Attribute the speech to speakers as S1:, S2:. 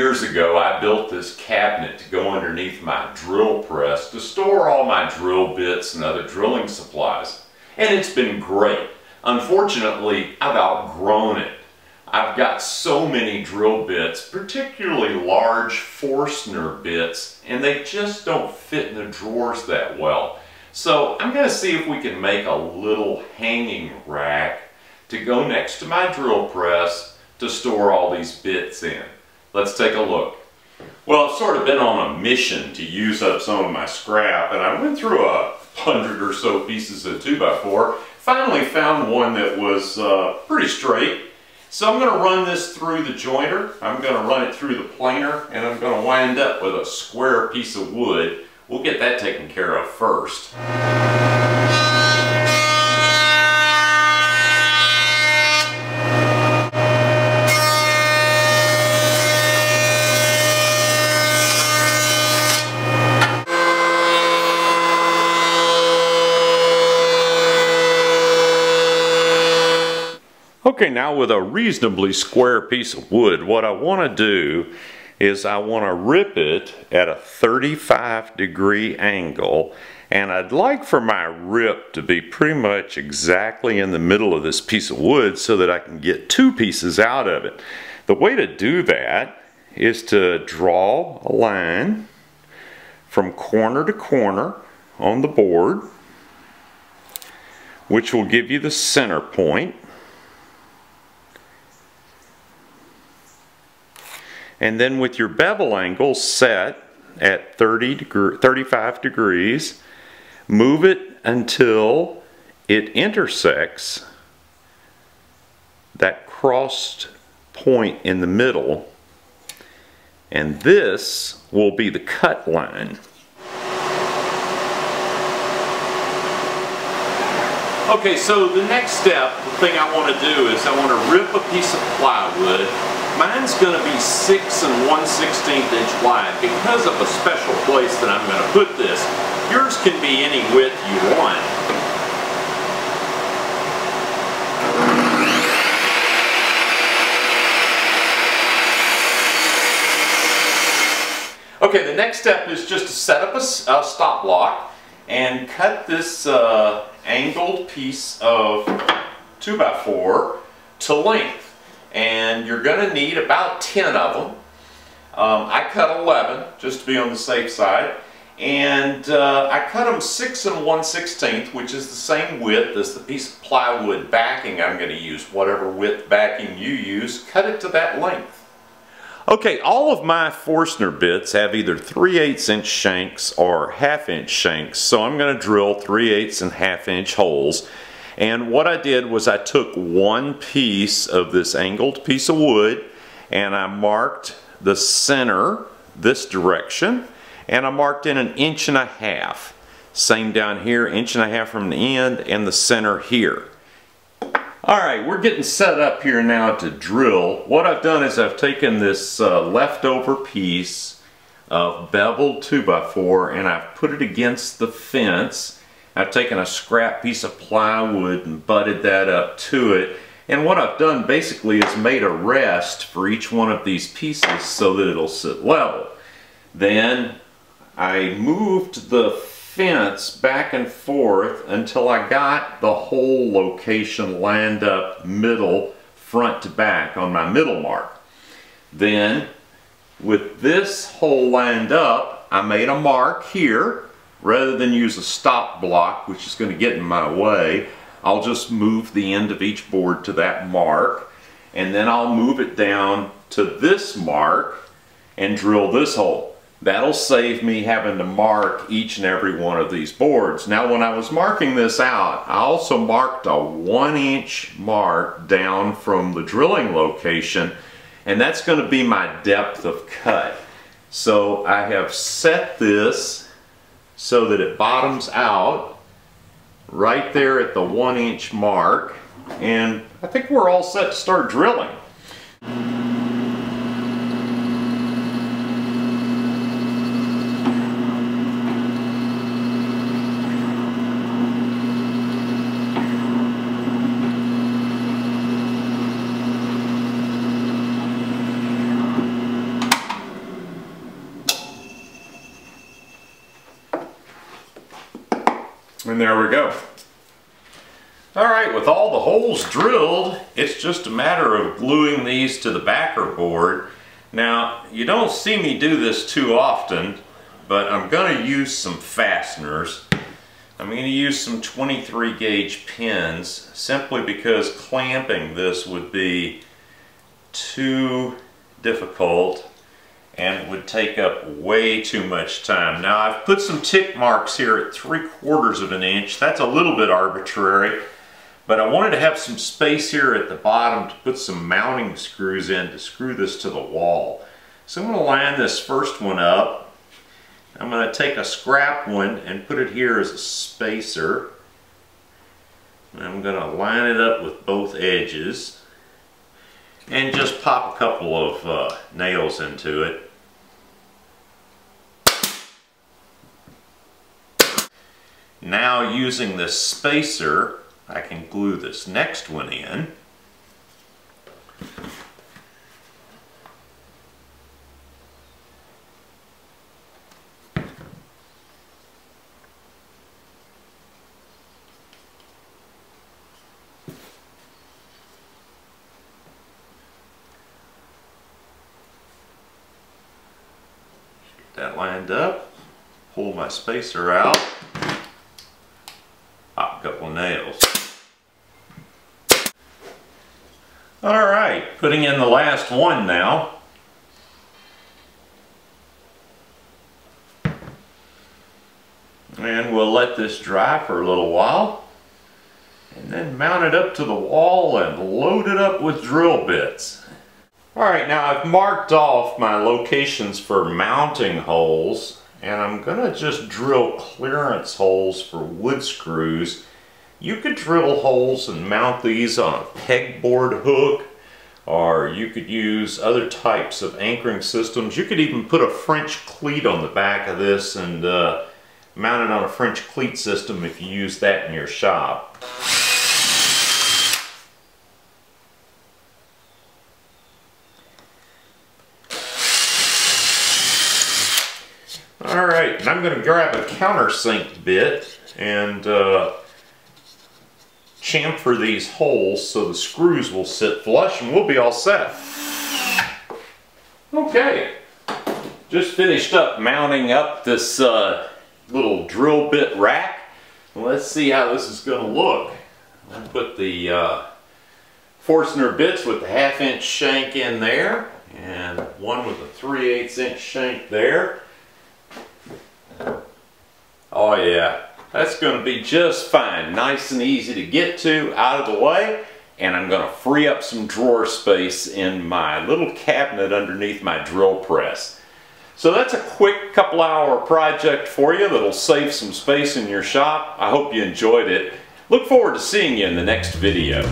S1: years ago, I built this cabinet to go underneath my drill press to store all my drill bits and other drilling supplies. And it's been great. Unfortunately, I've outgrown it. I've got so many drill bits, particularly large Forstner bits, and they just don't fit in the drawers that well. So I'm going to see if we can make a little hanging rack to go next to my drill press to store all these bits in. Let's take a look. Well, I've sort of been on a mission to use up some of my scrap, and I went through 100 or so pieces of 2x4. Finally found one that was pretty straight. So I'm going to run this through the jointer, I'm going to run it through the planer, and I'm going to wind up with a square piece of wood. We'll get that taken care of first. Okay, now with a reasonably square piece of wood, what I want to do is I want to rip it at a 35-degree angle, and I'd like for my rip to be pretty much exactly in the middle of this piece of wood so that I can get two pieces out of it. The way to do that is to draw a line from corner to corner on the board, which will give you the center point. And then with your bevel angle set at 35 degrees, move it until it intersects that crossed point in the middle, and this will be the cut line. Okay, so the next step, the thing I want to do is I want to rip a piece of plywood. Mine's going to be 6 1/16 inch wide because of a special place that I'm going to put this. Yours can be any width you want. Okay, the next step is just to set up a stop block and cut this angled piece of 2x4 to length. And you're going to need about 10 of them. I cut 11 just to be on the safe side, and I cut them 6 1/16, which is the same width as the piece of plywood backing I'm going to use. Whatever width backing you use, cut it to that length. Okay, all of my Forstner bits have either 3/8 inch shanks or 1/2 inch shanks, so I'm going to drill 3/8 and 1/2 inch holes. And what I did was I took one piece of this angled piece of wood and I marked the center this direction, and I marked in 1.5 inches. Same down here, 1.5 inches from the end, and the center here. Alright, we're getting set up here now to drill. What I've done is I've taken this leftover piece of beveled 2x4 and I've put it against the fence. I've taken a scrap piece of plywood and butted that up to it, and what I've done basically is made a rest for each one of these pieces so that it'll sit level. Then I moved the fence back and forth until I got the whole location lined up middle, front to back on my middle mark. Then with this hole lined up, I made a mark here. Rather than use a stop block, which is going to get in my way, I'll just move the end of each board to that mark, and then I'll move it down to this mark and drill this hole. That'll save me having to mark each and every one of these boards. Now, when I was marking this out, I also marked a 1-inch mark down from the drilling location, and that's going to be my depth of cut. So I have set this so that it bottoms out right there at the 1-inch mark, and I think we're all set to start drilling. And there we go. Alright, with all the holes drilled, it's just a matter of gluing these to the backer board. Now, you don't see me do this too often, but I'm going to use some fasteners. I'm going to use some 23 gauge pins simply because clamping this would be too difficult and it would take up way too much time. Now, I've put some tick marks here at 3/4 of an inch. That's a little bit arbitrary. But I wanted to have some space here at the bottom to put some mounting screws in to screw this to the wall. So I'm going to line this first one up. I'm going to take a scrap one and put it here as a spacer. And I'm going to line it up with both edges. And just pop a couple of nails into it. Now using this spacer, I can glue this next one in. Get that lined up, pull my spacer out, pop a couple nails. Alright, putting in the last one now. And we'll let this dry for a little while. And then mount it up to the wall and load it up with drill bits. Alright, now I've marked off my locations for mounting holes. And I'm going to just drill clearance holes for wood screws. You could drill holes and mount these on a pegboard hook, or you could use other types of anchoring systems. You could even put a French cleat on the back of this and mount it on a French cleat system if you use that in your shop. Alright, and I'm going to grab a countersink bit and chamfer these holes so the screws will sit flush and we'll be all set. Okay, just finished up mounting up this little drill bit rack. Let's see how this is going to look. I'll put the Forstner bits with the 1/2 inch shank in there and one with a 3/8 inch shank there. Oh yeah, that's going to be just fine. Nice and easy to get to, out of the way, and I'm going to free up some drawer space in my little cabinet underneath my drill press. So that's a quick couple-hour project for you that'll save some space in your shop. I hope you enjoyed it. Look forward to seeing you in the next video.